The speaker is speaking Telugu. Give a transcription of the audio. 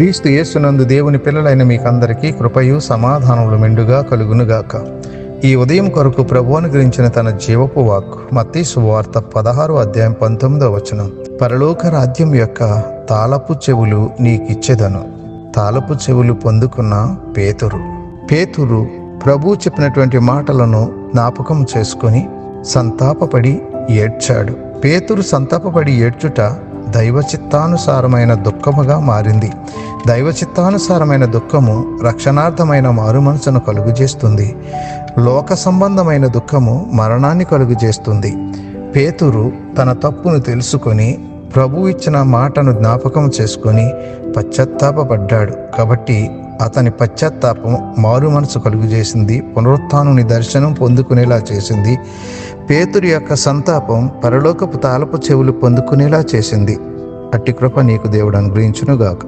క్రీస్తు యేసునందు దేవుని పిల్లలైన మీకందరికీ కృపయు సమాధానములు మెండుగా కలుగునుగాక. ఈ ఉదయం కొరకు ప్రభువు అనుగ్రహించిన తన జీవపు వాక్కు మత్తయి సువార్త 16:19. పరలోక రాజ్యం యొక్క తాళపు చెవులు నీకిచ్చెదను. తాళపు చెవులు పొందుకున్న పేతురు ప్రభువు చెప్పినటువంటి మాటలను జ్ఞాపకం చేసుకొని సంతాపపడి ఏడ్చాడు. పేతురు సంతాపపడి ఏడ్చుట దైవ చిత్తానుసారమైన దుఃఖముగా మారింది. దైవ చిత్తానుసారమైన దుఃఖము రక్షణార్థమైన మారు మనసును కలుగజేస్తుంది. లోక సంబంధమైన దుఃఖము మరణాన్ని కలుగజేస్తుంది. పేతురు తన తప్పును తెలుసుకొని ప్రభు ఇచ్చిన మాటను జ్ఞాపకం చేసుకొని పశ్చాత్తాపడ్డాడు. కాబట్టి అతని పశ్చాత్తాపం మారు మనసు కలుగజేసింది, పునరుత్థానుని దర్శనం పొందుకునేలా చేసింది. పేతురు యొక్క సంతాపం పరలోకపు తాళపు చెవులు పొందుకునేలా చేసింది. అట్టి కృప నీకు దేవుడు అనుగ్రహించునుగాక.